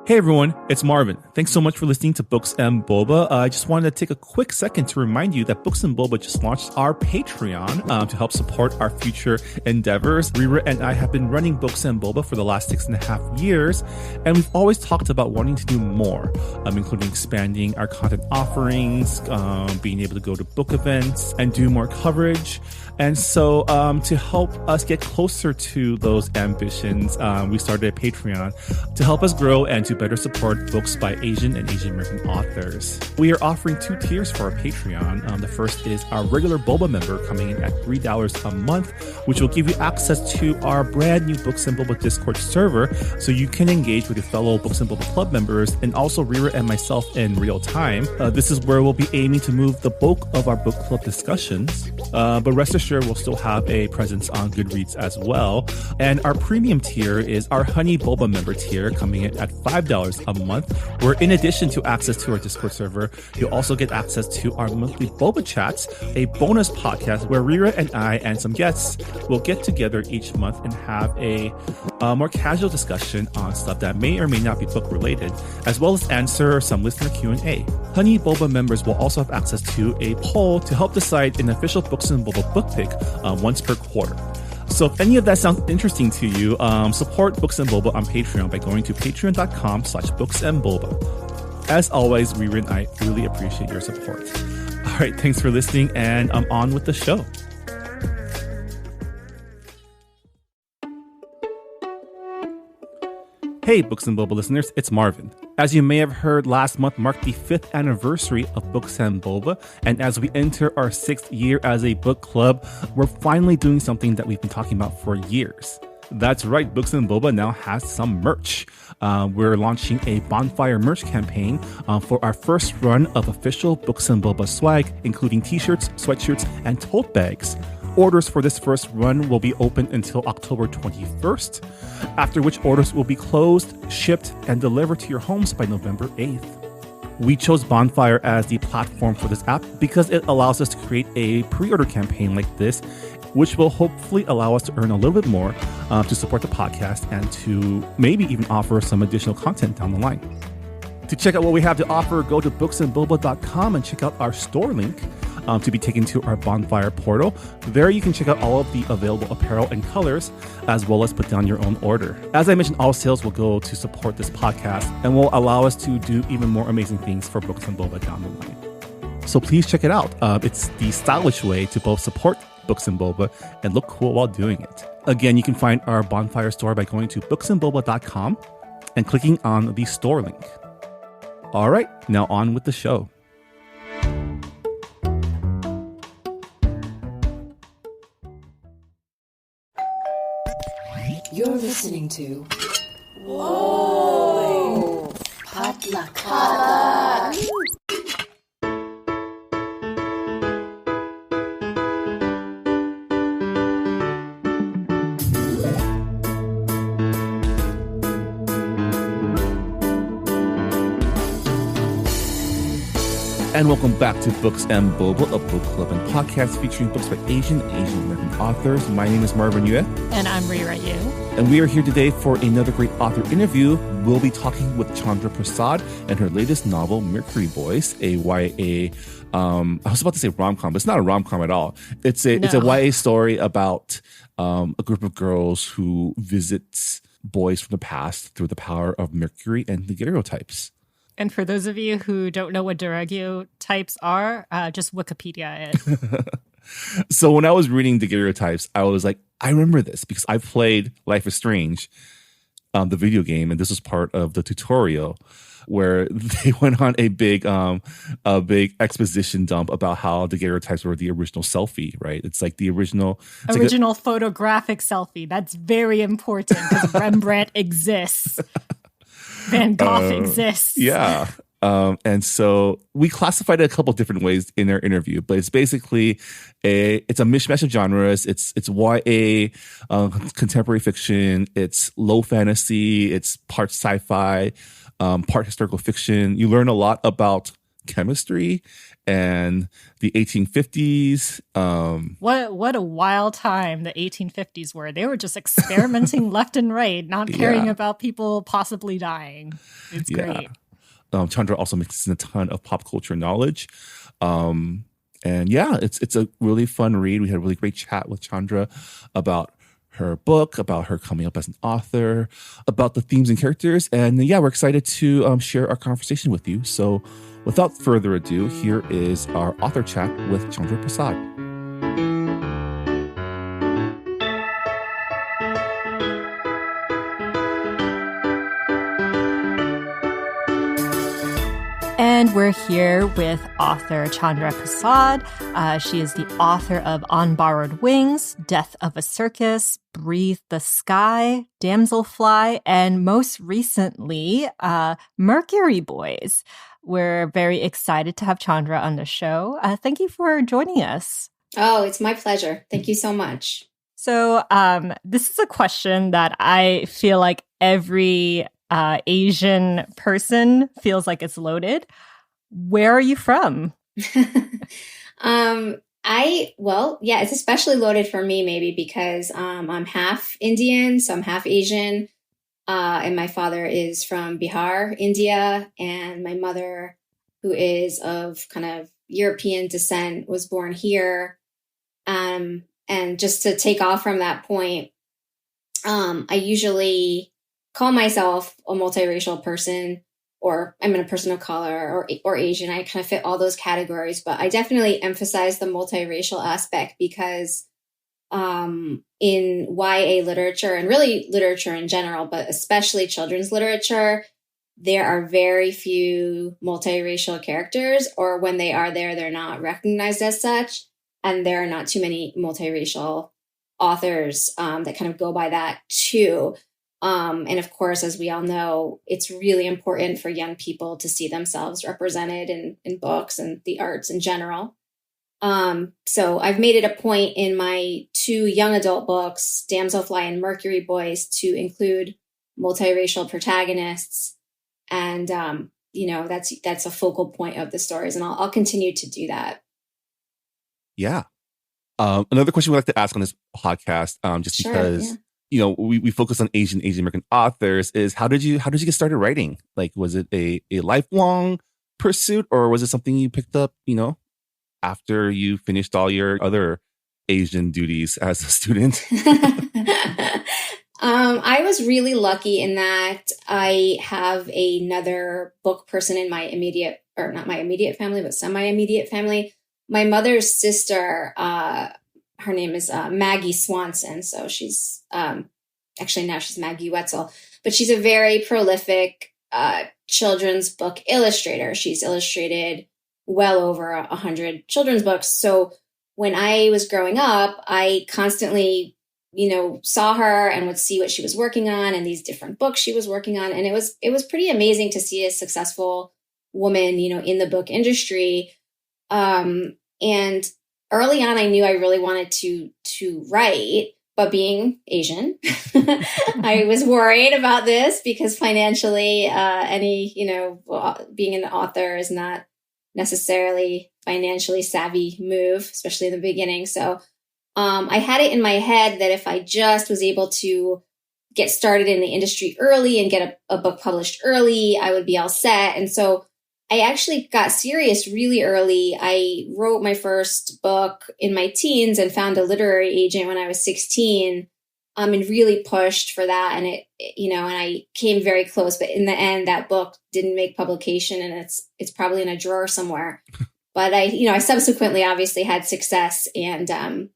Hey everyone, it's Marvin. Thanks so much for listening to Books and Boba. I just wanted to take a quick second to remind you that Books and Boba just launched our Patreon to help support our future endeavors. Rira and I have been running Books and Boba for the last 6.5 years, and we've always talked about wanting to do more, including expanding our content offerings, being able to go to book events and do more coverage. And so to help us get closer to those ambitions, we started a Patreon to help us grow and to better support books by Asian and Asian American authors. We are offering 2 tiers for our Patreon. The first is our regular Boba member coming in at $3 a month, which will give you access to our brand new Books and Boba Discord server so you can engage with your fellow Books and Boba Club members and also Rira and myself in real time. This is where we'll be aiming to move the bulk of our book club discussions, but rest assured we'll still have a presence on Goodreads as well. And our premium tier is our Honey Boba member tier coming in at $5 a month, where in addition to access to our Discord server, you'll also get access to our monthly Boba Chats, a bonus podcast where Rira and I and some guests will get together each month and have a more casual discussion on stuff that may or may not be book related, as well as answer some listener Q&A. Honey Boba members will also have access to a poll to help decide an official Books and Boba book pick once per quarter. So if any of that sounds interesting to you, support Books and Boba on Patreon by going to patreon.com/booksandboba. As always, Rira and I really appreciate your support. All right, thanks for listening, and I'm on with the show. Hey, Books and Boba listeners, it's Marvin. As you may have heard, last month marked the 5th anniversary of Books and Boba, and as we enter our 6th year as a book club, we're finally doing something that we've been talking about for years. That's right, Books and Boba now has some merch. We're launching a bonfire merch campaign for our first run of official Books and Boba swag, including t-shirts, sweatshirts, and tote bags. Orders for this first run will be open until October 21st, after which orders will be closed, shipped, and delivered to your homes by November 8th. We chose Bonfire as the platform for this app because it allows us to create a pre-order campaign like this, which will hopefully allow us to earn a little bit more to support the podcast and to maybe even offer some additional content down the line. To check out what we have to offer, go to booksandboba.com and check out our store link to be taken to our Bonfire portal. There you can check out all of the available apparel and colors, as well as put down your own order. As I mentioned, all sales will go to support this podcast and will allow us to do even more amazing things for Books and Boba down the line. So please check it out. It's the stylish way to both support Books and Boba and look cool while doing it. Again, you can find our Bonfire store by going to booksandboba.com and clicking on the store link. All right, now on with the show. You're listening to Whoa! Potluck. And welcome back to Books and Boba, a book club and podcast featuring books by Asian and Asian American authors. My name is Marvin Yue. And I'm Rira Yu. And we are here today for another great author interview. We'll be talking with Chandra Prasad and her latest novel, Mercury Boys, a YA, I was about to say rom-com, but it's not a rom-com at all. It's a YA story about a group of girls who visits boys from the past through the power of Mercury and the daguerreotypes. And for those of you who don't know what daguerreotypes are, just Wikipedia it. So when I was reading daguerreotypes, I was like, I remember this because I played Life is Strange, the video game, and this was part of the tutorial where they went on a big exposition dump about how daguerreotypes were the original selfie, right? It's like the original photographic selfie. That's very important because Rembrandt exists. Van Gogh exists. Yeah. And so we classified it a couple different ways in our interview, but it's basically it's a mishmash of genres. It's YA, contemporary fiction. It's low fantasy. It's part sci-fi, part historical fiction. You learn a lot about chemistry and the 1850s. What a wild time the 1850s were. They were just experimenting left and right, not caring about people possibly dying. It's great. Chandra also mixes in a ton of pop culture knowledge. And yeah, it's a really fun read. We had a really great chat with Chandra about her book, about her coming up as an author, about the themes and characters. And yeah, we're excited to share our conversation with you. So without further ado, here is our author chat with Chandra Prasad. And we're here with author Chandra Prasad. She is the author of On Borrowed Wings, Death of a Circus, Breathe the Sky, Damselfly, and most recently, Mercury Boys. We're very excited to have Chandra on the show. Thank you for joining us. Oh, it's my pleasure. Thank you so much. So this is a question that I feel like every Asian person feels like it's loaded. Where are you from? It's especially loaded for me maybe because I'm half Indian, so I'm half Asian. And my father is from Bihar, India, and my mother, who is of kind of European descent, was born here. And just to take off from that point, I usually call myself a multiracial person, or I'm a person of color or Asian. I kind of fit all those categories, but I definitely emphasize the multiracial aspect because in YA literature and really literature in general, but especially children's literature, there are very few multiracial characters, or when they are there, they're not recognized as such. And there are not too many multiracial authors that kind of go by that too. And of course, as we all know, it's really important for young people to see themselves represented in books and the arts in general. So I've made it a point in my 2 young adult books, Damselfly and Mercury Boys, to include multiracial protagonists. And, that's a focal point of the stories. And I'll continue to do that. Yeah. Another question we like to ask on this podcast, because we focus on Asian American authors, is how did you get started writing? Like, was it a lifelong pursuit, or was it something you picked up, after you finished all your other Asian duties as a student? I was really lucky in that I have another book person in my immediate, or not my immediate family, but semi-immediate family. My mother's sister, her name is Maggie Swanson. So she's actually now she's Maggie Wetzel, but she's a very prolific children's book illustrator. She's illustrated well over 100 children's books. So when I was growing up, I constantly, saw her and would see what she was working on and these different books she was working on. And it was pretty amazing to see a successful woman, in the book industry. And early on, I knew I really wanted to write, but being Asian, I was worried about this because financially, being an author is not necessarily financially savvy move, especially in the beginning. So I had it in my head that if I just was able to get started in the industry early and get a book published early, I would be all set. And so I actually got serious really early. I wrote my first book in my teens and found a literary agent when I was 16, and really pushed for that. And and I came very close, but in the end, that book didn't make publication, and it's probably in a drawer somewhere. But I subsequently obviously had success and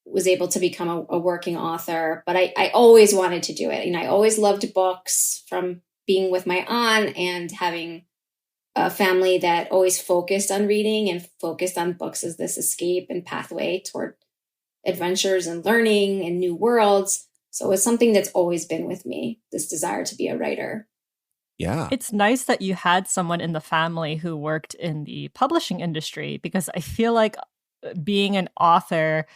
was able to become a working author. But I always wanted to do it. I always loved books from being with my aunt and having a family that always focused on reading and focused on books as this escape and pathway toward adventures and learning and new worlds. So it's something that's always been with me, this desire to be a writer. Yeah. It's nice that you had someone in the family who worked in the publishing industry, because I feel like being an author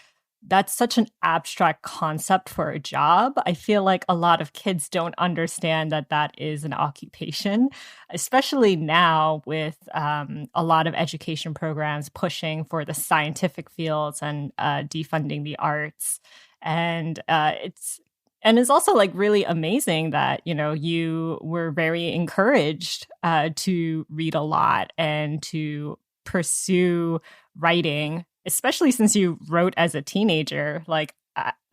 that's such an abstract concept for a job. I feel like a lot of kids don't understand that that is an occupation, especially now with a lot of education programs pushing for the scientific fields and defunding the arts. And it's also like really amazing that, you know, you were very encouraged to read a lot and to pursue writing, especially since you wrote as a teenager. Like,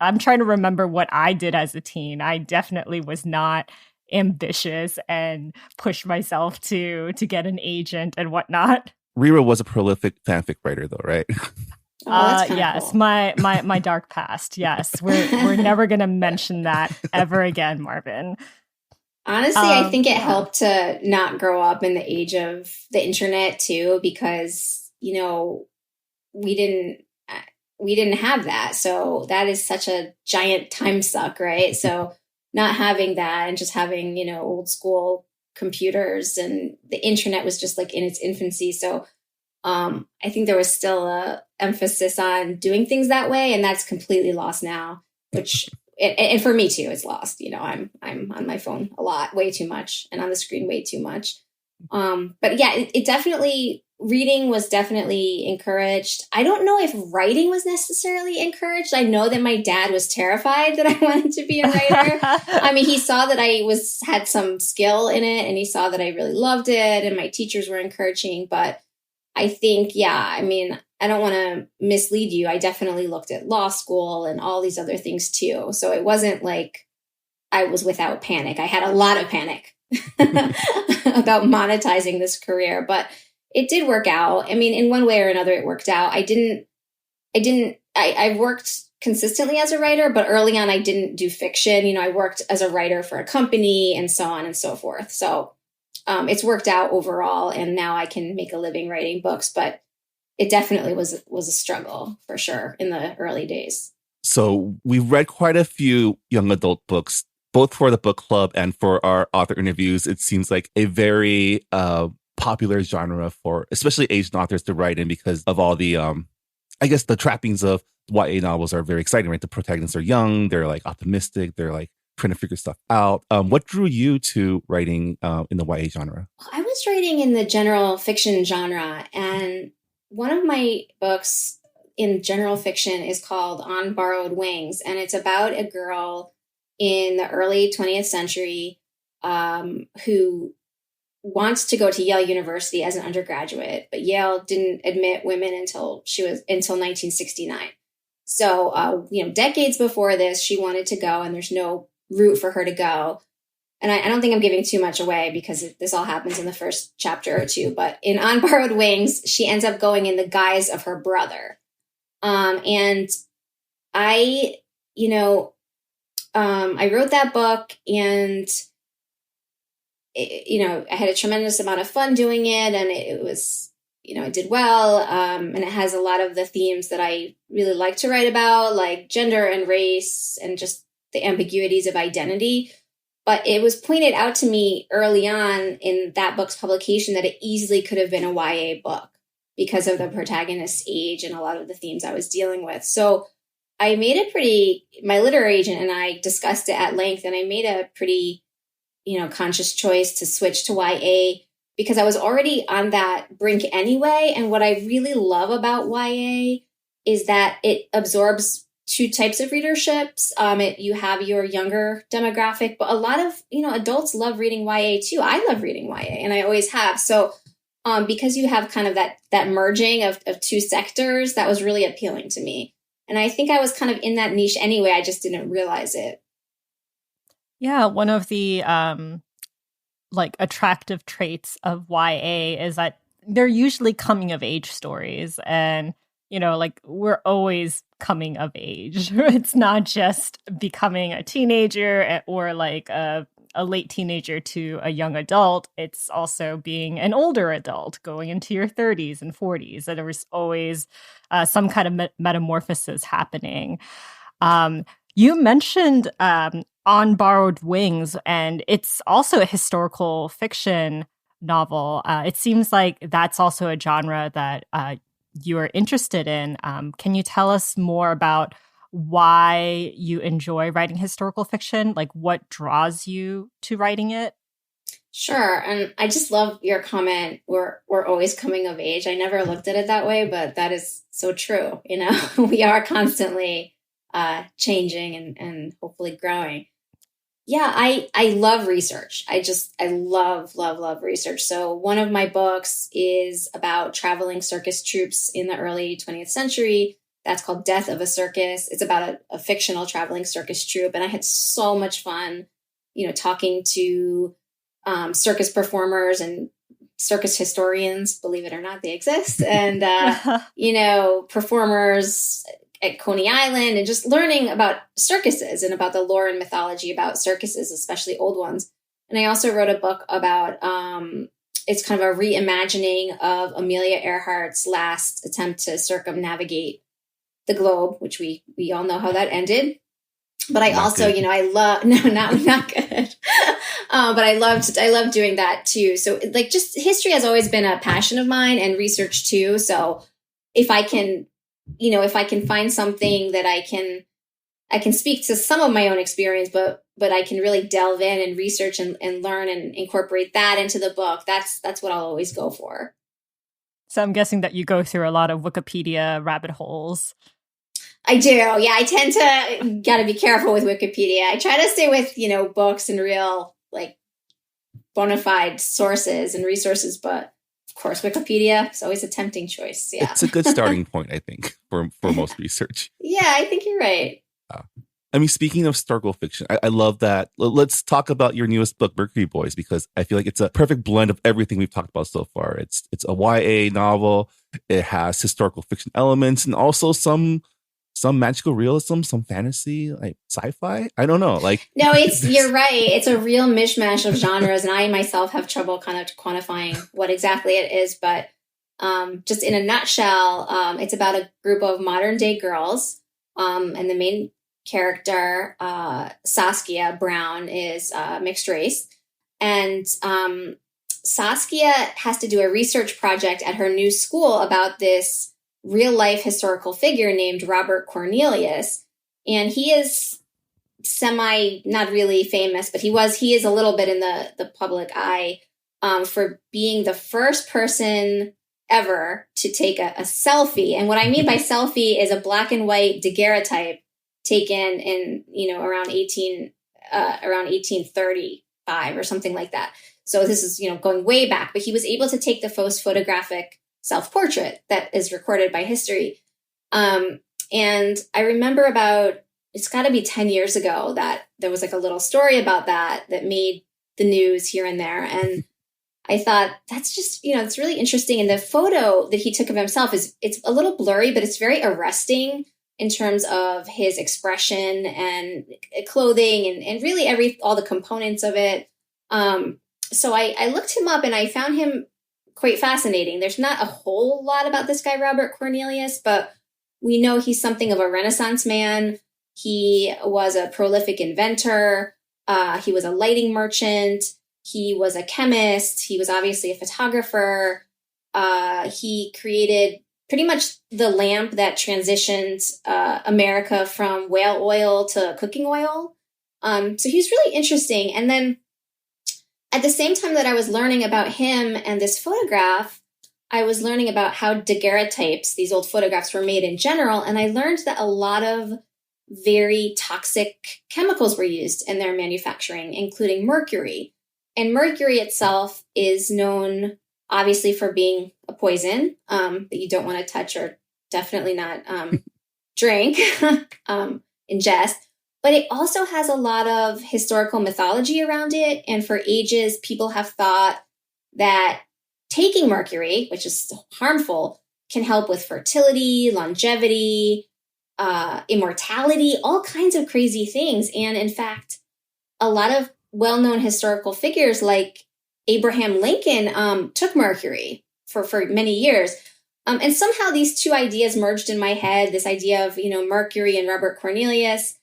I'm trying to remember what I did as a teen. I definitely was not ambitious and pushed myself to get an agent and whatnot. Rira was a prolific fanfic writer, though, right? Yes, cool. my dark past. Yes, we're never gonna mention that ever again, Marvin. Honestly, I think it helped to not grow up in the age of the internet too, because, you know, we didn't have that. So that is such a giant time suck, right? So not having that and just having, you know, old school computers, and the internet was just like in its infancy. So I think there was still a emphasis on doing things that way, and that's completely lost now, which and for me too, it's lost. You know, I'm on my phone a lot, way too much, and on the screen way too much. But yeah, it definitely, reading was definitely encouraged. I don't know if writing was necessarily encouraged. I know that my dad was terrified that I wanted to be a writer. I mean, he saw that I had some skill in it, and he saw that I really loved it, and my teachers were encouraging. But I think, yeah, I mean, I don't want to mislead you. I definitely looked at law school and all these other things too. So it wasn't like I was without panic. I had a lot of panic about monetizing this career, but it did work out. I mean, in one way or another, it worked out. I worked consistently as a writer, but early on I didn't do fiction. You know, I worked as a writer for a company and so on and so forth. So it's worked out overall, and now I can make a living writing books, but it definitely was a struggle for sure in the early days. So we've read quite a few young adult books, both for the book club and for our author interviews. It seems like a very popular genre for especially Asian authors to write in, because of all the, I guess the trappings of YA novels are very exciting, right? The protagonists are young, they're like optimistic, they're like trying to figure stuff out. What drew you to writing in the YA genre? I was writing in the general fiction genre, and one of my books in general fiction is called On Borrowed Wings, and it's about a girl in the early 20th century who wants to go to Yale University as an undergraduate, but Yale didn't admit women until 1969. So, decades before this, she wanted to go, and there's no route for her to go. And I don't think I'm giving too much away, because this all happens in the first chapter or two. But in On Borrowed Wings, she ends up going in the guise of her brother. And I wrote that book, and I had a tremendous amount of fun doing it, and it was, it did well. And it has a lot of the themes that I really like to write about, like gender and race and just the ambiguities of identity. But it was pointed out to me early on in that book's publication that it easily could have been a YA book because of the protagonist's age and a lot of the themes I was dealing with. So I made my literary agent and I discussed it at length, and I made a pretty, conscious choice to switch to YA because I was already on that brink anyway. And what I really love about YA is that it absorbs two types of readerships. You have your younger demographic, but a lot of, adults love reading YA too. I love reading YA, and I always have. So because you have kind of that merging of two sectors, that was really appealing to me. And I think I was kind of in that niche anyway. I just didn't realize it. Yeah, one of the attractive traits of YA is that they're usually coming of age stories, and we're always coming of age. It's not just becoming a teenager or like a late teenager to a young adult. It's also being an older adult going into your 30s and 40s. And there's always some kind of metamorphosis happening. You mentioned On Borrowed Wings, and it's also a historical fiction novel. It seems like that's also a genre that you are interested in. Can you tell us more about why you enjoy writing historical fiction? Like what draws you to writing it? Sure. And I just love your comment. We're always coming of age. I never looked at it that way, but that is so true. You know, we are constantly changing and hopefully growing. Yeah, I love research. I love research. So one of my books is about traveling circus troupes in the early 20th century. That's called Death of a Circus. It's about a fictional traveling circus troupe. And I had so much fun, you know, talking to circus performers and circus historians, believe it or not, they exist. And, you know, performers at Coney Island and just learning about circuses and about the lore and mythology about circuses, especially old ones. And I also wrote a book about, it's kind of a reimagining of Amelia Earhart's last attempt to circumnavigate the globe, which we all know how that ended. But I Not also, good. you know, I love, no, not good. But I loved doing that too. So like just history has always been a passion of mine and research too. So if I can, you know, if I can find something that I can speak to some of my own experience, but I can really delve in and research and learn and incorporate that into the book. That's what I'll always go for. So I'm guessing that you go through a lot of Wikipedia rabbit holes. I do. Yeah, I tend to got to be careful with Wikipedia. I try to stay with, you know, books and real like bona fide sources and resources, but of course, Wikipedia is always a tempting choice. Yeah. It's a good starting point, I think, for most research. Yeah, I think you're right. I mean, speaking of historical fiction, I love that. Let's talk about your newest book, Mercury Boys, because I feel like it's a perfect blend of everything we've talked about so far. It's a YA novel. It has historical fiction elements and also some magical realism, some fantasy, like sci-fi. I don't know. Like No, you're right. It's a real mishmash of genres, and I myself have trouble kind of quantifying what exactly it is. But just in a nutshell, it's about a group of modern day girls, and the main character, Saskia Brown, is mixed race, and Saskia has to do a research project at her new school about this real life historical figure named Robert Cornelius. And he is not really famous, but he is a little bit in the public eye for being the first person ever to take a selfie. And what I mean by selfie is a black and white daguerreotype taken in, you know, around 1835 or something like that. So this is, you know, going way back, but he was able to take the first photographic self-portrait that is recorded by history. And I remember it's got to be 10 years ago that there was like a little story about that made the news here and there. And I thought that's just, you know, it's really interesting. And the photo that he took of himself it's a little blurry, but it's very arresting in terms of his expression and clothing and really all the components of it. So I looked him up and I found him quite fascinating. There's not a whole lot about this guy, Robert Cornelius, but we know he's something of a Renaissance man. He was a prolific inventor. He was a lighting merchant. He was a chemist. He was obviously a photographer. He created pretty much the lamp that transitioned America from whale oil to cooking oil. So he's really interesting. And then at the same time that I was learning about him and this photograph, I was learning about how daguerreotypes, these old photographs, were made in general. And I learned that a lot of very toxic chemicals were used in their manufacturing, including mercury. And mercury itself is known, obviously, for being a poison that you don't want to touch or definitely not drink, ingest. But it also has a lot of historical mythology around it. And for ages, people have thought that taking mercury, which is harmful, can help with fertility, longevity, immortality, all kinds of crazy things. And in fact, a lot of well-known historical figures like Abraham Lincoln took mercury for many years. And somehow these two ideas merged in my head, this idea of, you know, Mercury and Robert Cornelius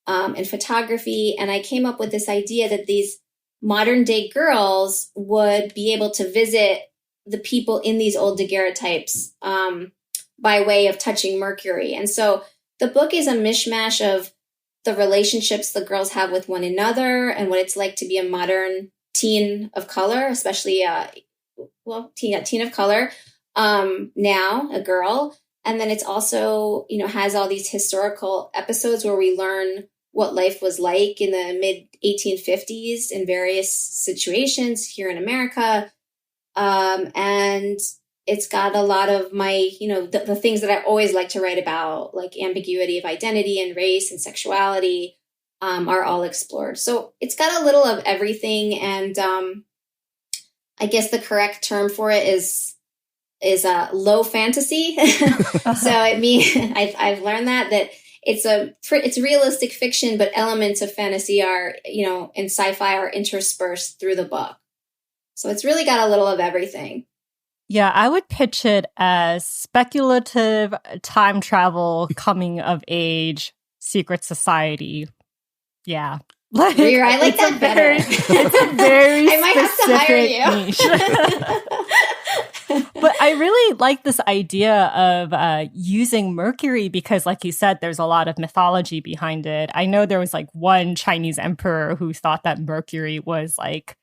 and photography. And I came up with this idea that these modern day girls would be able to visit the people in these old daguerreotypes by way of touching Mercury. And so the book is a mishmash of the relationships the girls have with one another and what it's like to be a modern teen of color, especially teen of color, now a girl. And then it's also, has all these historical episodes where we learn what life was like in the mid 1850s in various situations here in America. And it's got a lot of my, the things that I always like to write about, like ambiguity of identity and race and sexuality, are all explored. So it's got a little of everything. And I guess the correct term for it is low fantasy. So I've learned that it's realistic fiction, but elements of fantasy are, and sci-fi are interspersed through the book. So it's really got a little of everything. Yeah, I would pitch it as speculative time travel, coming of age, secret society. Yeah. I like that better. It's a very I might have to hire you. But I really like this idea of using Mercury because, like you said, there's a lot of mythology behind it. I know there was like one Chinese emperor who thought that Mercury was like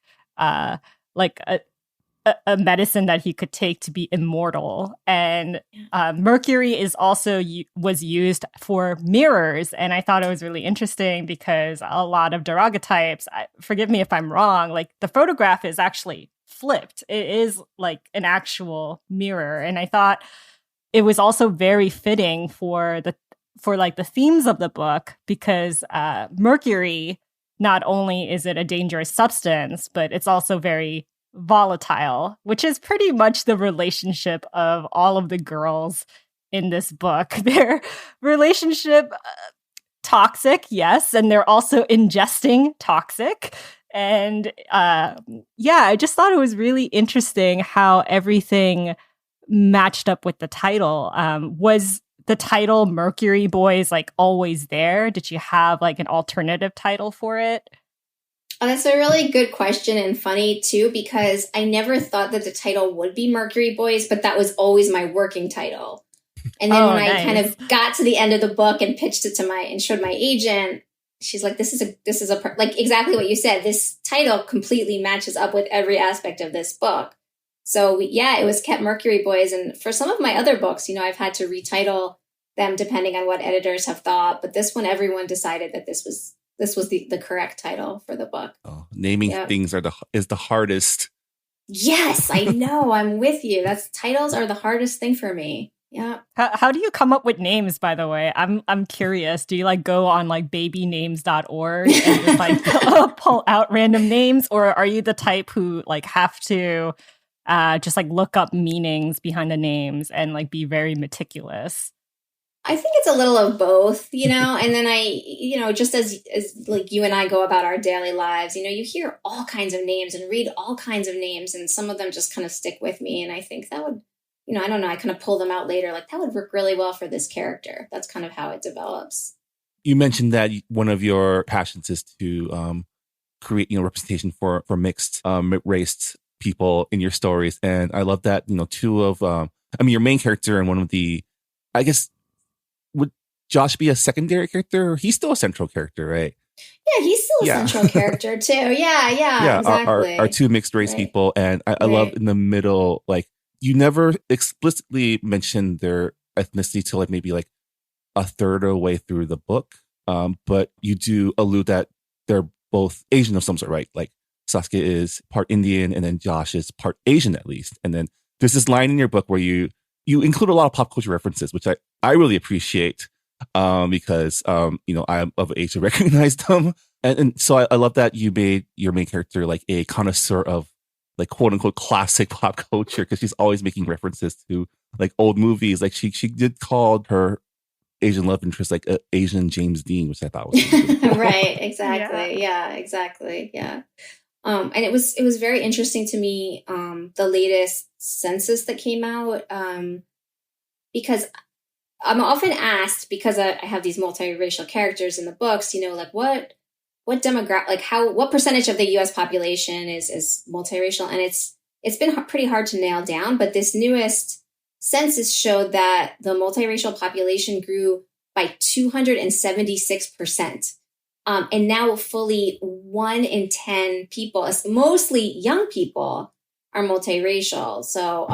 a medicine that he could take to be immortal. And Mercury is also was used for mirrors. And I thought it was really interesting because a lot of daguerreotypes, forgive me if I'm wrong, like the photograph is actually flipped. It is like an actual mirror. And I thought it was also very fitting for the themes of the book because Mercury, not only is it a dangerous substance, but it's also very volatile, which is pretty much the relationship of all of the girls in this book. Their relationship, toxic, yes, and they're also ingesting toxic. And I just thought it was really interesting how everything matched up with the title. Was the title Mercury Boys like always there? Did you have like an alternative title for it? Oh, that's a really good question and funny too, because I never thought that the title would be Mercury Boys, but that was always my working title. And then I kind of got to the end of the book and pitched it and showed my agent, she's like, this is like exactly what you said. This title completely matches up with every aspect of this book. So it was kept Mercury Boys. And for some of my other books, I've had to retitle them depending on what editors have thought. But this one, everyone decided that this was the correct title for the book. Oh, naming things is the hardest. Yes, I know. I'm with you. Titles are the hardest thing for me. Yeah. How do you come up with names, by the way? I'm curious. Do you like go on like babynames.org and just like pull out random names? Or are you the type who like have to just like look up meanings behind the names and like be very meticulous? I think it's a little of both, and then I, just as like you and I go about our daily lives, you hear all kinds of names and read all kinds of names, and some of them just kind of stick with me. And I think that would, I don't know, I kind of pull them out later, like that would work really well for this character. That's kind of how it develops. You mentioned that one of your passions is to create, representation for mixed race people in your stories. And I love that, two of, your main character and one of the, I guess, would Josh be a secondary character? He's still a central character, right? Yeah, he's still a central character too. Yeah, exactly. Our two mixed race people. And I love in the middle, like you never explicitly mention their ethnicity till like maybe like a third of the way through the book. But you do allude that they're both Asian of some sort, right? Like Saskia is part Indian and then Josh is part Asian at least. And then there's this line in your book where you include a lot of pop culture references, which I really appreciate because, I'm of age to recognize them. And so I love that you made your main character like a connoisseur of like quote unquote classic pop culture because she's always making references to like old movies. Like she did call her Asian love interest like Asian James Dean, which I thought was really cool. Right. Exactly. Yeah, exactly. Yeah. And it was very interesting to me, the latest census that came out, because I'm often asked, because I have these multiracial characters in the books, like what demographic, like what percentage of the U.S. population is multiracial, and it's been pretty hard to nail down. But this newest census showed that the multiracial population grew by 276%. And now fully 1 in 10 people, mostly young people, are multiracial. So,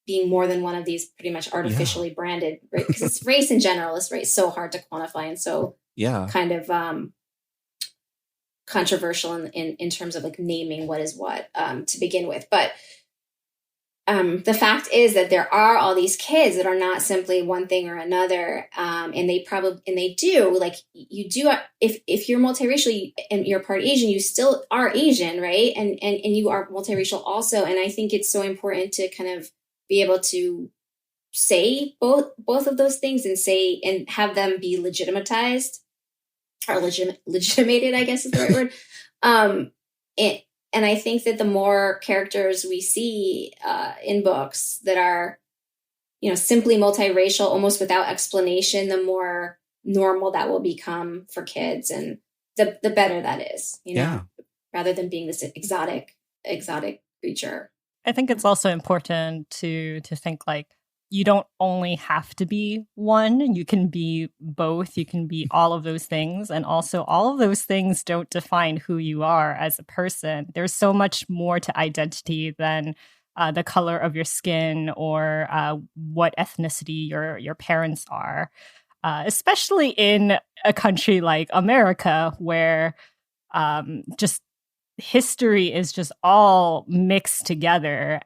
being more than one of these pretty much artificially branded, right? Because it's race in general is so hard to quantify and so kind of controversial in terms of like naming what is what to begin with. But the fact is that there are all these kids that are not simply one thing or another. And they do, like, you do, if you're multiracial and you're part Asian, you still are Asian, right? And you are multiracial also. And I think it's so important to kind of be able to say both of those things and have them be legitimatized or legitimated, I guess is the right word. And I think that the more characters we see in books that are, simply multiracial, almost without explanation, the more normal that will become for kids, and the better that is, rather than being this exotic creature. I think it's also important to think like you don't only have to be one. You can be both. You can be all of those things. And also all of those things don't define who you are as a person. There's so much more to identity than the color of your skin or what ethnicity your parents are, especially in a country like America where just history is just all mixed together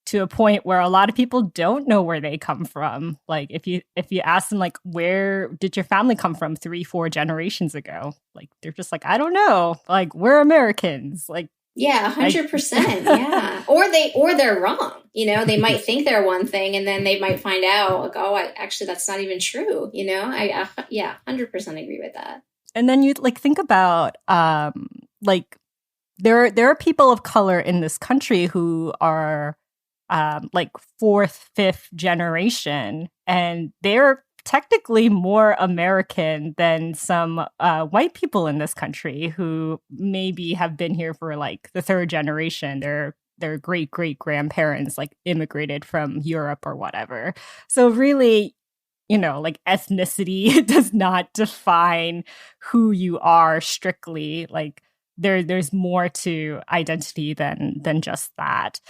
to a point where a lot of people don't know where they come from. Like if you ask them, like, where did your family come from 3-4 generations ago? Like, they're just like, I don't know. Like, we're Americans. Like, yeah, 100%. Yeah. Or they're wrong. They might think they're one thing and then they might find out, like, oh, actually, that's not even true. I 100% agree with that. And then you think about, there are people of color in this country who are fourth, fifth generation, and they're technically more American than some white people in this country who maybe have been here for like the third generation. Their great grandparents immigrated from Europe or whatever. So really, ethnicity does not define who you are strictly. There's more to identity than just that.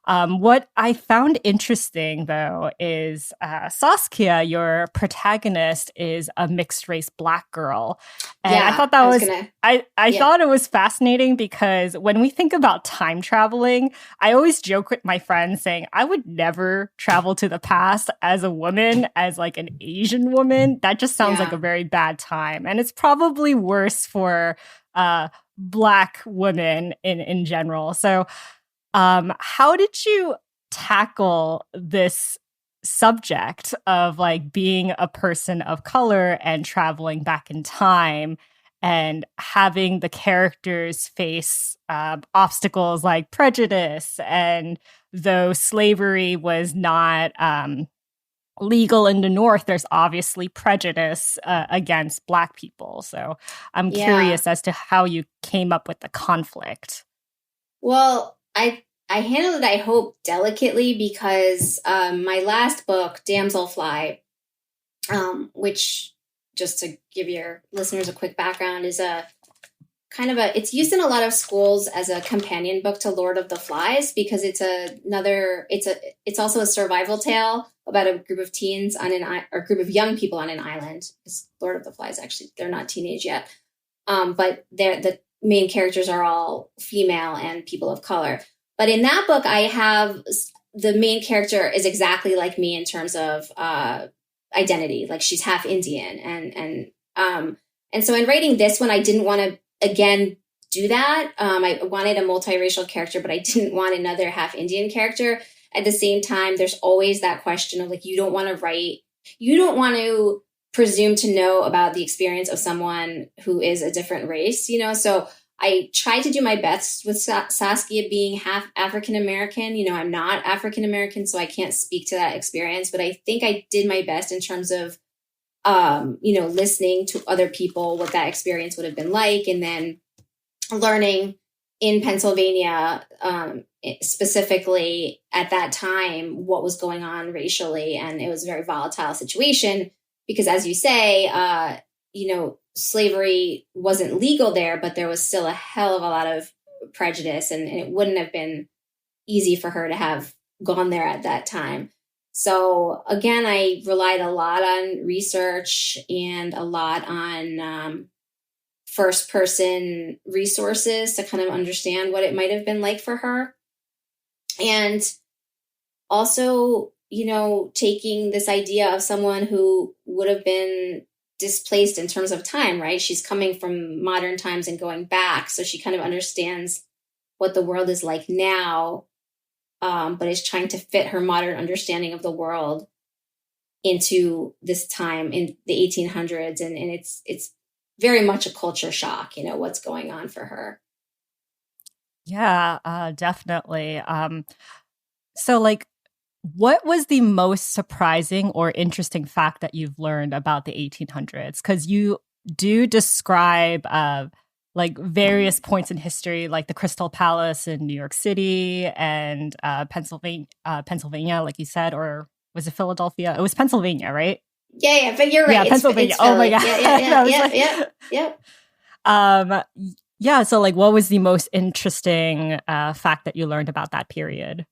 What I found interesting, though, is Saskia, your protagonist, is a mixed race Black girl. And I thought that I thought it was fascinating because when we think about time traveling, I always joke with my friends saying I would never travel to the past as a woman, as an Asian woman. That just sounds like a very bad time. And it's probably worse for Black women in general. So how did you tackle this subject of being a person of color and traveling back in time and having the characters face obstacles like prejudice? And though slavery was not legal in the North, there's obviously prejudice against Black people. So I'm curious as to how you came up with the conflict. Well, I handled it, I hope, delicately because my last book, Damselfly, which, just to give your listeners a quick background, is it's used in a lot of schools as a companion book to Lord of the Flies because it's also a survival tale about a group of teens or group of young people on an island. Because Lord of the Flies, actually, they're not teenage yet, but the main characters are all female and people of color. But in that book, I have the main character is exactly like me in terms of identity. Like, she's half Indian, and so in writing this one, I didn't want to again do that. I wanted a multiracial character, but I didn't want another half Indian character. At the same time, there's always that question of you don't want to presume to know about the experience of someone who is a different race, So I tried to do my best with Saskia being half African-American. I'm not African-American, so I can't speak to that experience, but I think I did my best in terms of, listening to other people, what that experience would have been like, and then learning in Pennsylvania, specifically at that time, what was going on racially. And it was a very volatile situation because, as you say, slavery wasn't legal there, but there was still a hell of a lot of prejudice, and it wouldn't have been easy for her to have gone there at that time. So again, I relied a lot on research and a lot on first person resources to kind of understand what it might have been like for her. And also, taking this idea of someone who would have been displaced in terms of time, right? She's coming from modern times and going back. So she kind of understands what the world is like now, but is trying to fit her modern understanding of the world into this time in the 1800s. And it's very much a culture shock, what's going on for her. Yeah, definitely. So like, what was the most surprising or interesting fact that you've learned about the 1800s? Because you do describe like various points in history, like the Crystal Palace in New York City and Pennsylvania, like you said, or was it Philadelphia? It was Pennsylvania, right? Yeah, but you're right. Yeah, Pennsylvania. It's oh my God. Yeah. So like, what was the most interesting fact that you learned about that period?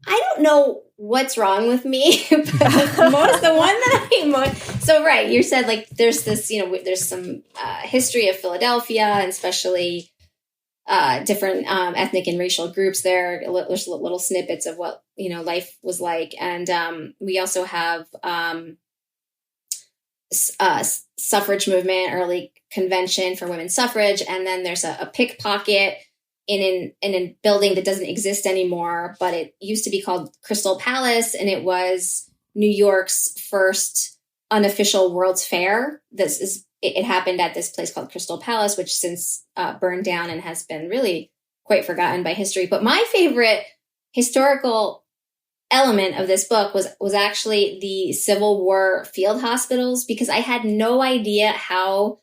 I don't know what's wrong with me, but so right, you said like there's this, there's some history of Philadelphia and especially different ethnic and racial groups there. There's little snippets of what, life was like. And we also have suffrage movement, early convention for women's suffrage. And then there's a pickpocket in a building that doesn't exist anymore, but it used to be called Crystal Palace, and it was New York's first unofficial World's Fair. It happened at this place called Crystal Palace, which since burned down and has been really quite forgotten by history. But my favorite historical element of this book was actually the Civil War field hospitals, because I had no idea how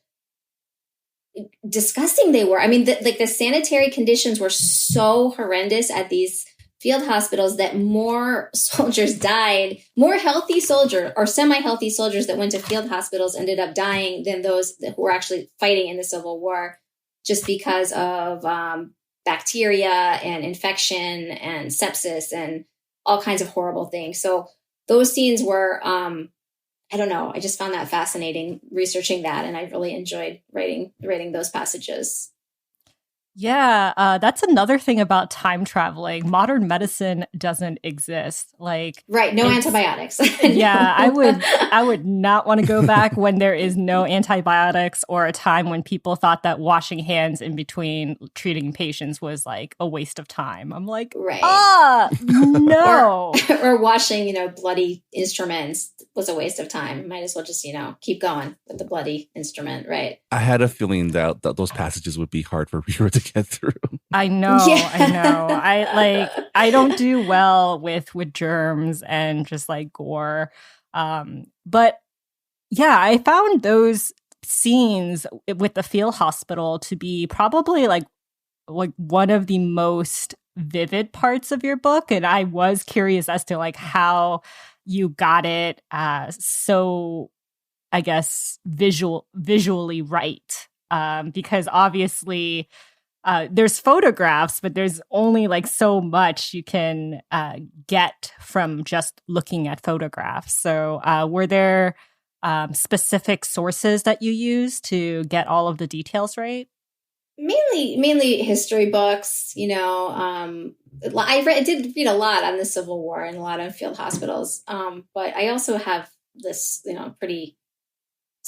disgusting they were. I mean, the sanitary conditions were so horrendous at these field hospitals that more soldiers died, more healthy soldiers or semi-healthy soldiers that went to field hospitals ended up dying than those that were actually fighting in the Civil War, just because of bacteria and infection and sepsis and all kinds of horrible things. So those scenes were, I don't know. I just found that fascinating researching that. And I really enjoyed writing those passages. Yeah, that's another thing about time traveling. Modern medicine doesn't exist. Like, right, no antibiotics. Yeah, I would not want to go back when there is no antibiotics, or a time when people thought that washing hands in between treating patients was like a waste of time. I'm like, right. No. or washing, bloody instruments was a waste of time. Might as well just, keep going with the bloody instrument, right? I had a feeling that those passages would be hard for Rira to get through. I know. I don't do well with germs and just like gore. But yeah, I found those scenes with the field hospital to be probably like one of the most vivid parts of your book. And I was curious as to like how you got it so, I guess, visually right. Because obviously there's photographs, but there's only like so much you can get from just looking at photographs. So were there specific sources that you used to get all of the details right? Mainly history books. I did read a lot on the Civil War and a lot on field hospitals. But I also have this, pretty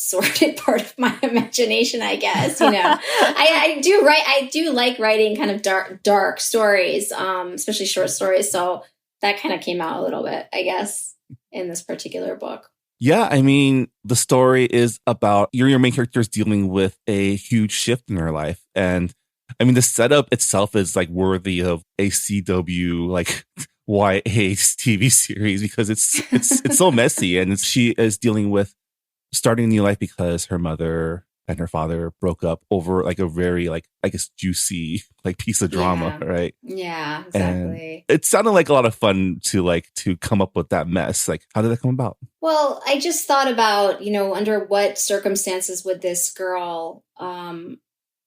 sordid part of my imagination, I guess. I do like writing kind of dark stories, especially short stories. So that kind of came out a little bit, I guess, in this particular book. Yeah, I mean, the story is about your main character is dealing with a huge shift in her life. And I mean, the setup itself is like worthy of a CW, like YA TV series, because it's so messy. And she is dealing with starting a new life because her mother and her father broke up over like a very like I guess juicy like piece of drama, right? Yeah, And exactly. it sounded like a lot of fun to come up with that mess. Like, how did that come about? Well, I just thought about, under what circumstances would this girl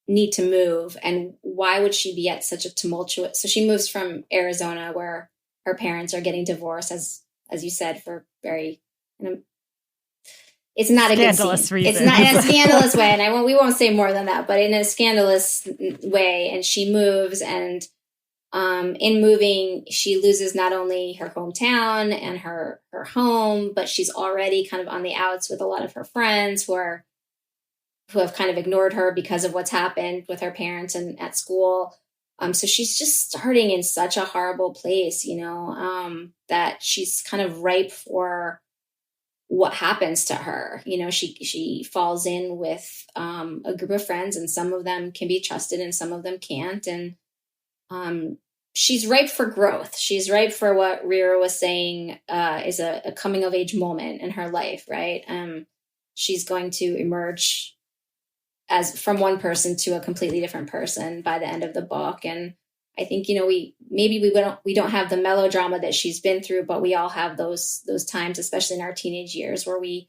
need to move, and why would she be at such a tumultuous? So she moves from Arizona, where her parents are getting divorced, as you said, for very, it's not a good Scandalous scene. reason. It's not in a scandalous way, and we won't say more than that, but in a scandalous way. And she moves, and in moving, she loses not only her hometown and her home, but she's already kind of on the outs with a lot of her friends who have kind of ignored her because of what's happened with her parents and at school. So she's just starting in such a horrible place, that she's kind of ripe for what happens to her. She falls in with a group of friends, and some of them can be trusted and some of them can't. And she's ripe for growth. She's ripe for what Rira was saying is a coming of age moment in her life, right? She's going to emerge as from one person to a completely different person by the end of the book. And I think, we don't have the melodrama that she's been through, but we all have those times, especially in our teenage years, where we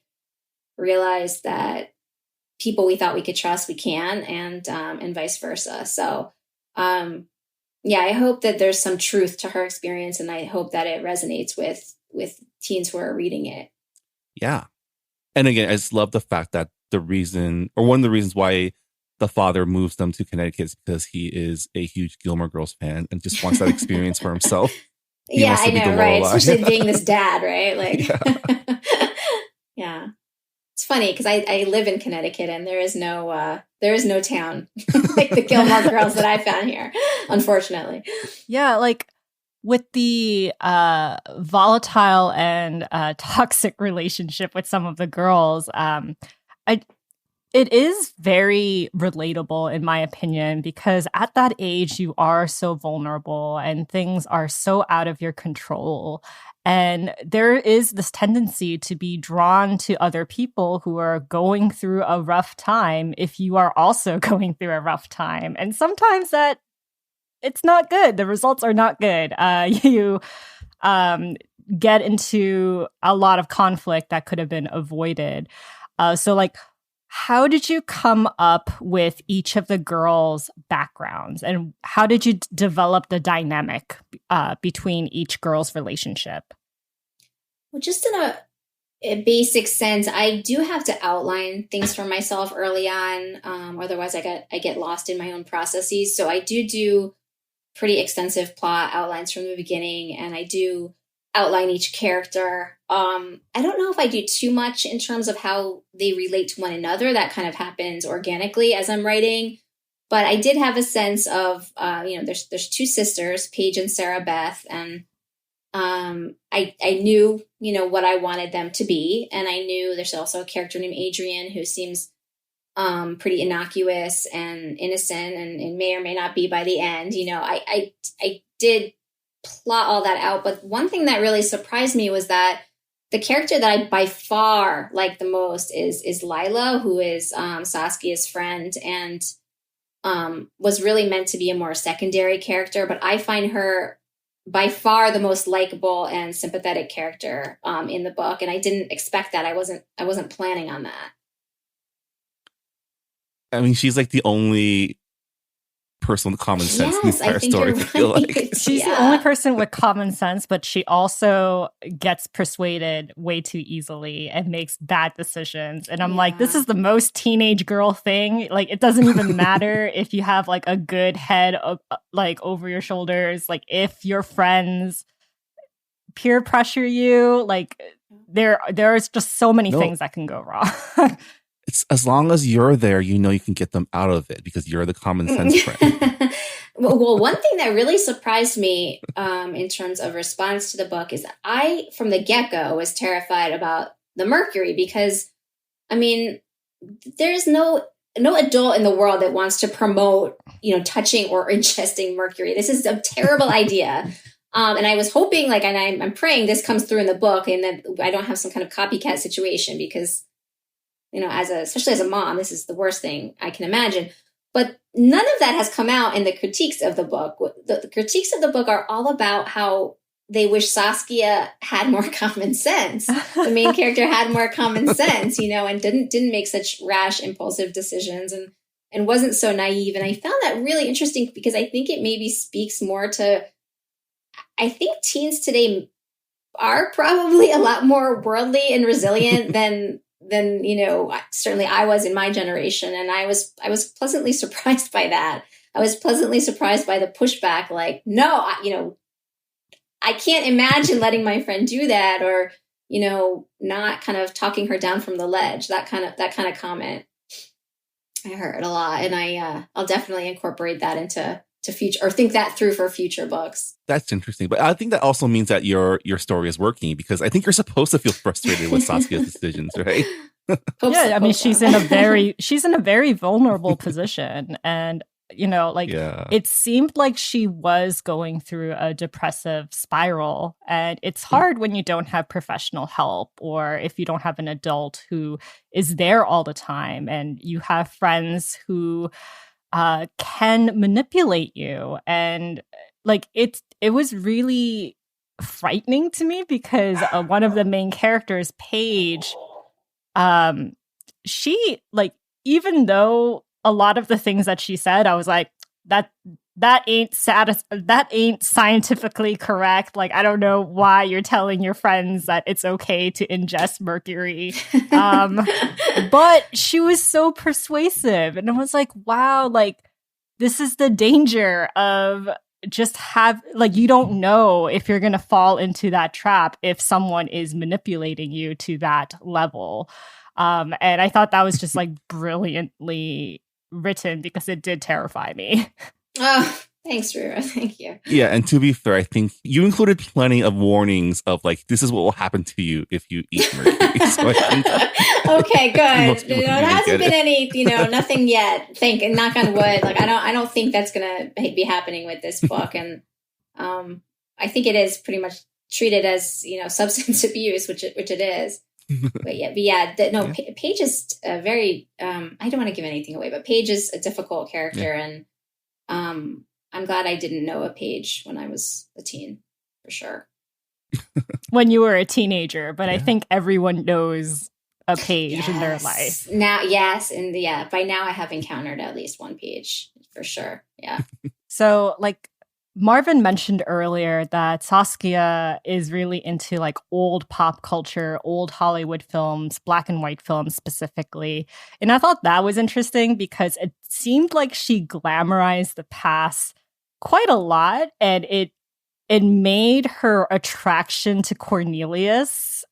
realize that people we thought we could trust, we can, and vice versa. So, I hope that there's some truth to her experience, and I hope that it resonates with teens who are reading it. Yeah. And again, I just love the fact that one of the reasons why the father moves them to Connecticut is because he is a huge Gilmore Girls fan and just wants that experience for himself. Yeah, I know, right? Especially being this dad, right? Like, yeah. It's funny because I live in Connecticut, and there is no town like the Gilmore Girls that I found here, unfortunately. Yeah, like with the volatile and toxic relationship with some of the girls, it is very relatable in my opinion, because at that age you are so vulnerable and things are so out of your control. And there is this tendency to be drawn to other people who are going through a rough time if you are also going through a rough time. And sometimes that it's not good. The results are not good. You get into a lot of conflict that could have been avoided. So like, how did you come up with each of the girls' backgrounds, and how did you develop the dynamic between each girl's relationship? Well, just in a basic sense, I do have to outline things for myself early on. Otherwise, I get lost in my own processes. So I do pretty extensive plot outlines from the beginning, and I do outline each character. I don't know if I do too much in terms of how they relate to one another. That kind of happens organically as I'm writing. But I did have a sense of, there's two sisters, Paige and Sarah Beth, and I knew, what I wanted them to be. And I knew there's also a character named Adrian who seems pretty innocuous and innocent and may or may not be by the end. I did plot all that out. But one thing that really surprised me was that the character that I by far like the most is Lila, who is Saskia's friend, and was really meant to be a more secondary character. But I find her by far the most likable and sympathetic character in the book, and I didn't expect that. I wasn't planning on that. I mean, she's like the only person with common sense in the entire story. Right. I feel like she's the only person with common sense, but she also gets persuaded way too easily and makes bad decisions. And I'm like, this is the most teenage girl thing. Like, it doesn't even matter if you have like a good head like over your shoulders. Like, if your friends peer pressure you, like there's just so many things that can go wrong. It's as long as you're there, you can get them out of it because you're the common sense friend. Well, one thing that really surprised me in terms of response to the book is that I, from the get-go, was terrified about the Mercury because, I mean, there's no adult in the world that wants to promote, touching or ingesting Mercury. This is a terrible idea. And I was hoping, and I'm praying this comes through in the book and that I don't have some kind of copycat situation because especially as a mom, this is the worst thing I can imagine. But none of that has come out in the critiques of the book. The critiques of the book are all about how they wish Saskia had more common sense. The main character had more common sense, and didn't make such rash, impulsive decisions and wasn't so naive. And I found that really interesting because I think it maybe speaks more to, I think teens today are probably a lot more worldly and resilient than certainly I was in my generation. And I was pleasantly surprised by that. I was pleasantly surprised by the pushback. Like, no, I can't imagine letting my friend do that, or, not kind of talking her down from the ledge. That kind of comment I heard a lot. And I'll definitely incorporate that into future, or think that through for future books. That's interesting. But I think that also means that your story is working, because I think you're supposed to feel frustrated with Saskia's decisions, right? I mean, she's in a very vulnerable position. And, it seemed like she was going through a depressive spiral. And it's hard when you don't have professional help, or if you don't have an adult who is there all the time, and you have friends who can manipulate you. And it was really frightening to me, because one of the main characters, Paige, she, even though a lot of the things that she said, I was like, that ain't scientifically correct. Like, I don't know why you're telling your friends that it's okay to ingest mercury. But she was so persuasive. And I was like, wow, this is the danger of just you don't know if you're going to fall into that trap if someone is manipulating you to that level. And I thought that was just brilliantly written, because it did terrify me. Oh, thanks, Rira. Thank you. Yeah, and to be fair, I think you included plenty of warnings of this is what will happen to you if you eat mercury. So I think okay, good. It hasn't been any, nothing yet. Knock on wood. I don't think that's gonna be happening with this book, and I think it is pretty much treated as substance abuse, which it is. Paige is a very, I don't want to give anything away, but Paige is a difficult character. And I'm glad I didn't know a Paige when I was a teen, for sure. When you were a teenager, but I think everyone knows a Paige in their life. Now, yes. And by now I have encountered at least one Paige, for sure. Yeah. So Marvin mentioned earlier that Saskia is really into old pop culture, old Hollywood films, black and white films specifically. And I thought that was interesting, because it seemed like she glamorized the past quite a lot. And it made her attraction to Cornelius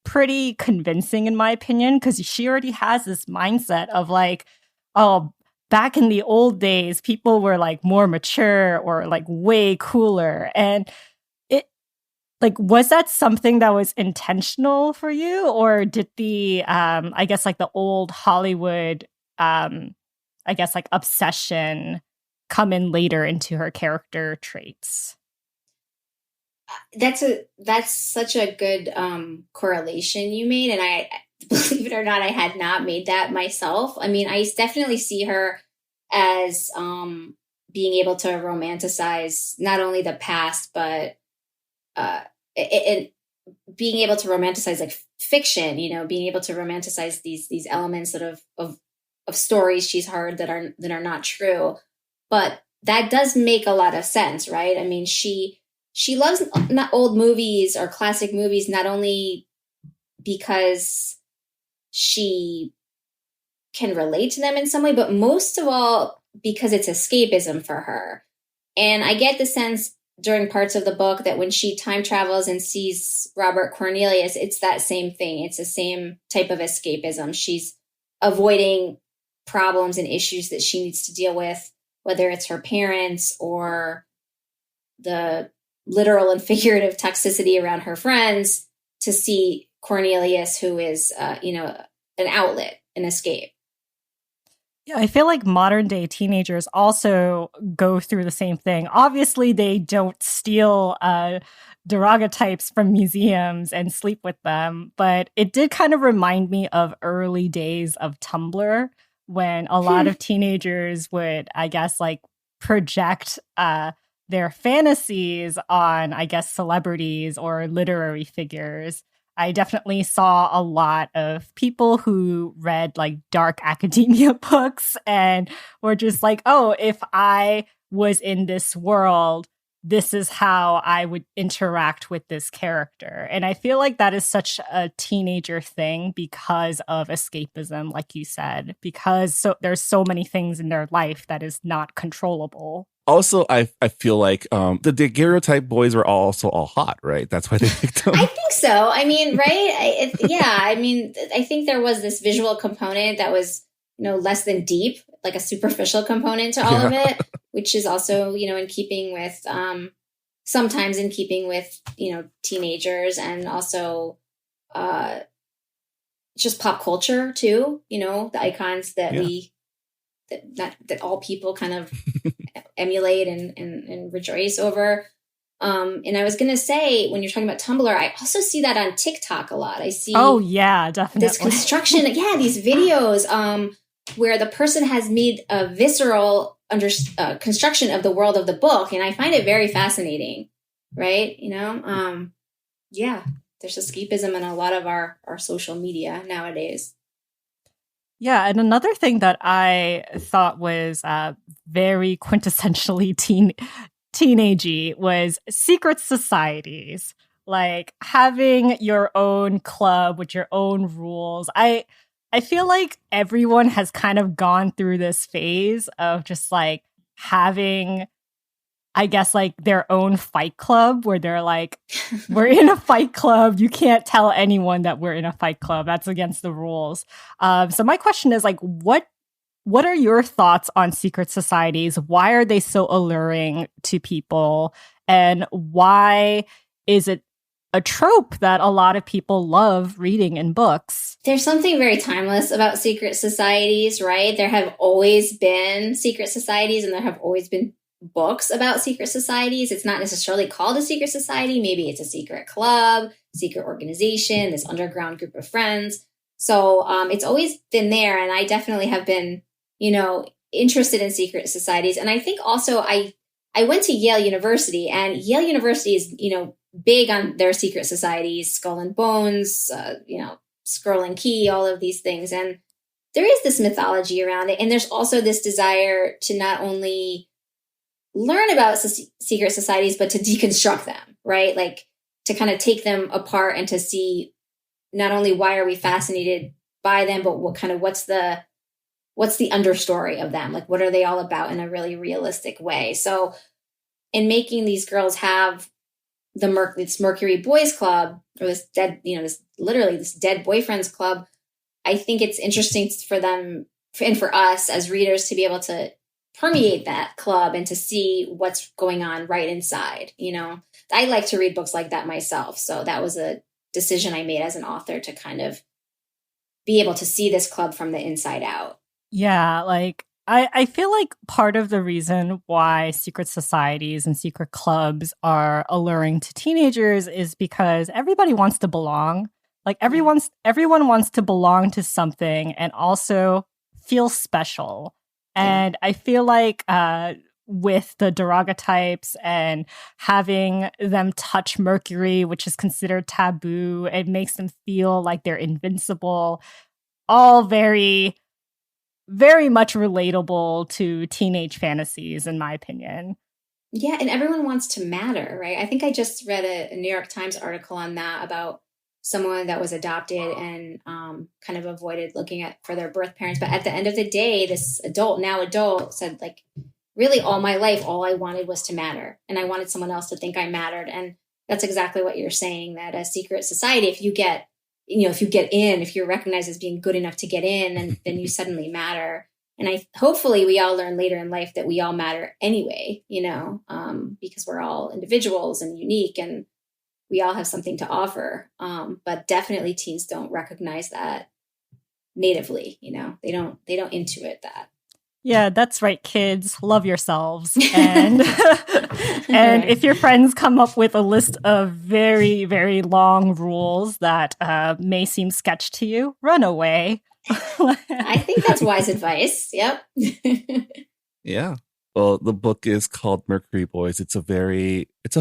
pretty convincing, in my opinion, because she already has this mindset of oh, back in the old days, people were more mature or way cooler. And it was that something that was intentional for you, or did the the old Hollywood obsession come in later into her character traits? That's such a good correlation you made, and I believe it or not, I had not made that myself. I mean, I definitely see her as being able to romanticize not only the past, but being able to romanticize fiction. Being able to romanticize these elements of stories she's heard that are not true. But that does make a lot of sense, right? I mean, she loves not old movies or classic movies, not only because she can relate to them in some way, but most of all because it's escapism for her. And I get the sense during parts of the book that when she time travels and sees Robert Cornelius, it's that same thing. It's the same type of escapism. She's avoiding problems and issues that she needs to deal with, whether it's her parents or the literal and figurative toxicity around her friends, to see Cornelius, who is, an outlet, an escape. Yeah, I feel like modern day teenagers also go through the same thing. Obviously, they don't steal daguerreotypes from museums and sleep with them, but it did kind of remind me of early days of Tumblr when a lot of teenagers would, I guess, like project their fantasies on, I guess, celebrities or literary figures. I definitely saw a lot of people who read like dark academia books and were just like, oh, if I was in this world, this is how I would interact with this character. And I feel like that is such a teenager thing because of escapism, like you said, because there's so many things in their life that is not controllable. Also, I feel like the daguerreotype boys were also all hot, right? That's why they picked them. I think so. I mean, right? Yeah. I mean, I think there was this visual component that was, less than deep, like a superficial component to all of it, which is also, in keeping with, sometimes in keeping with, teenagers and also just pop culture too, the icons that that all people kind of emulate and rejoice over. And I was going to say, when you're talking about Tumblr, I also see that on TikTok a lot. I see, oh yeah, definitely, this construction, these videos where the person has made a visceral construction of the world of the book, and I find it very fascinating. Right? There's escapism in a lot of our social media nowadays. Yeah, and another thing that I thought was very quintessentially teenagey was secret societies, like having your own club with your own rules. I feel like everyone has kind of gone through this phase of just like having, I guess, like their own fight club where they're like, we're in a fight club. You can't tell anyone that we're in a fight club. That's against the rules. So my question is like, what are your thoughts on secret societies? Why are they so alluring to people? And why is it a trope that a lot of people love reading in books? There's something very timeless about secret societies, right? There have always been secret societies and there have always been books about secret societies. It's not necessarily called a secret society. Maybe it's a secret club, secret organization, this underground group of friends. So it's always been there. And I definitely have been, interested in secret societies. And I think also I went to Yale University, and Yale University is, big on their secret societies, Skull and Bones, Scroll and Key, all of these things. And there is this mythology around it. And there's also this desire to not only learn about secret societies, but to deconstruct them, right? Like to kind of take them apart and to see not only why are we fascinated by them, but what's the understory of them? Like, what are they all about in a really realistic way? So in making these girls have this Mercury Boys Club, or this dead boyfriends club, I think it's interesting for them and for us as readers to be able to permeate that club and to see what's going on right inside. I like to read books like that myself. So that was a decision I made as an author to kind of be able to see this club from the inside out. Yeah, like I feel like part of the reason why secret societies and secret clubs are alluring to teenagers is because everybody wants to belong. Like everyone wants to belong to something and also feel special. And I feel like with the daguerreotypes and having them touch Mercury, which is considered taboo, it makes them feel like they're invincible. All very, very much relatable to teenage fantasies, in my opinion. Yeah, and everyone wants to matter, right? I think I just read a New York Times article on that about someone that was adopted and kind of avoided looking for their birth parents. But at the end of the day, this now adult said, like, really all my life, all I wanted was to matter. And I wanted someone else to think I mattered. And that's exactly what you're saying, that a secret society, if you get in, if you're recognized as being good enough to get in, and then you suddenly matter. And hopefully we all learn later in life that we all matter anyway, because we're all individuals and unique and we all have something to offer. But definitely teens don't recognize that. natively, they don't intuit that. Yeah, that's right, kids. Love yourselves. And and if your friends come up with a list of very, very long rules that may seem sketch to you, run away. I think that's wise advice. Yep. Yeah. Well, the book is called Mercury Boys. It's a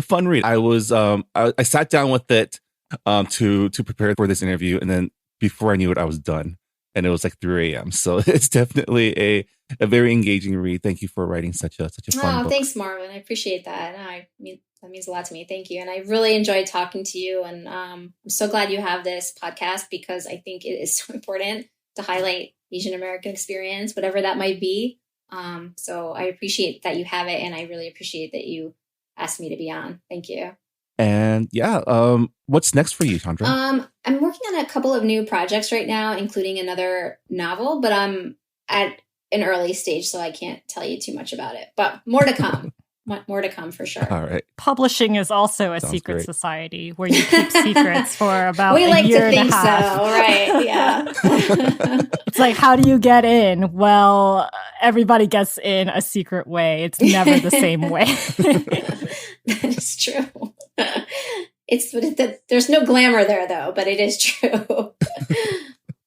fun read. I sat down with it to prepare for this interview, and then before I knew it, I was done. And it was like 3 a.m. So it's definitely a very engaging read. Thank you for writing such a fun book. Thanks, Marvin. I appreciate that. That means a lot to me. Thank you. And I really enjoyed talking to you. And I'm so glad you have this podcast, because I think it is so important to highlight Asian American experience, whatever that might be. So I appreciate that you have it. And I really appreciate that you asked me to be on. Thank you. And yeah, what's next for you, Chandra? I'm working on a couple of new projects right now, including another novel, but I'm at an early stage, so I can't tell you too much about it. But more to come. More to come for sure. All right. Publishing is also a Sounds secret great. society where you keep secrets for about we a like year to and think a half. so, right? Yeah. It's like, how do you get in? Well, everybody gets in a secret way. It's never the same way. That is true. There's no glamour there, though, but it is true.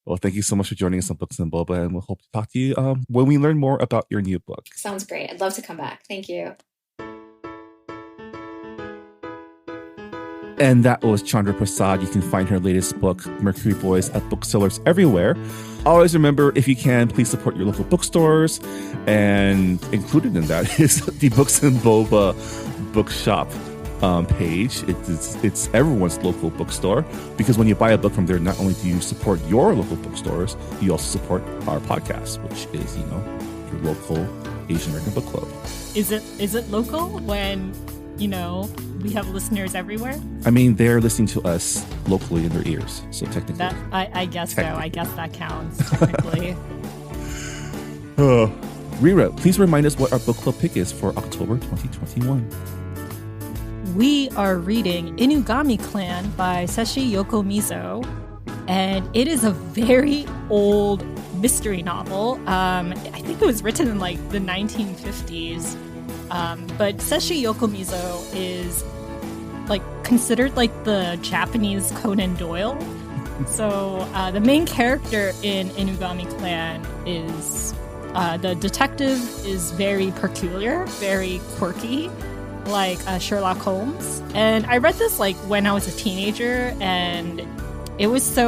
Well, thank you so much for joining us on Books and Boba, and we'll hope to talk to you when we learn more about your new book. Sounds great. I'd love to come back. Thank you. And that was Chandra Prasad. You can find her latest book, Mercury Boys, at booksellers everywhere. Always remember, if you can, please support your local bookstores. And included in that is the Books and Boba bookshop page. It's everyone's local bookstore, because when you buy a book from there, not only do you support your local bookstores, you also support our podcast, which is, your local Asian American book club. Is it local when, we have listeners everywhere? I mean, they're listening to us locally in their ears, so technically. I guess so. I guess that counts, technically. Rira, please remind us what our book club pick is for October 2021. We are reading Inugami Clan by Seshi Yokomizo, and it is a very old mystery novel. I think it was written in like the 1950s, but Seshi Yokomizo is like considered like the Japanese Conan Doyle. So the main character in Inugami Clan is the detective is very peculiar, very quirky, like Sherlock Holmes. And I read this like when I was a teenager, and it was it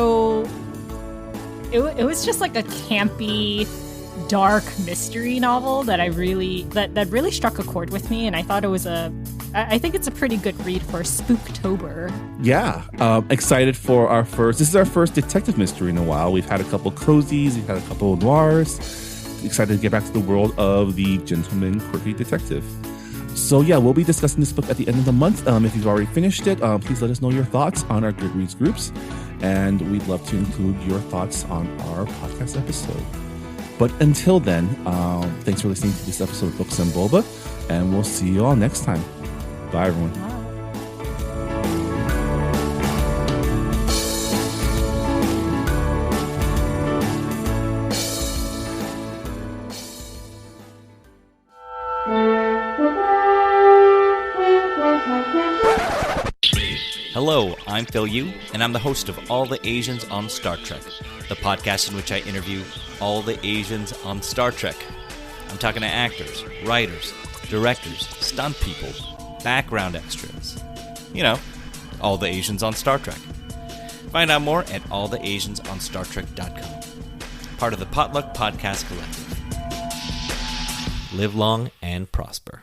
was just like a campy, dark mystery novel that I really that really struck a chord with me, and I thought it was I think it's a pretty good read for Spooktober. Yeah, excited for this is our first detective mystery in a while. We've had a couple cozies, we've had a couple noirs. Excited to get back to the world of the gentleman quirky detective. So yeah, we'll be discussing this book at the end of the month. If you've already finished it, please let us know your thoughts on our Goodreads groups, and we'd love to include your thoughts on our podcast episode. But until then, thanks for listening to this episode of Books and Boba, and we'll see you all next time. Bye, everyone. Bye. Hello, I'm Phil Yu, and I'm the host of All the Asians on Star Trek, the podcast in which I interview all the Asians on Star Trek. I'm talking to actors, writers, directors, stunt people, background extras. All the Asians on Star Trek. Find out more at alltheasiansonstartrek.com. Part of the Potluck Podcast Collective. Live long and prosper.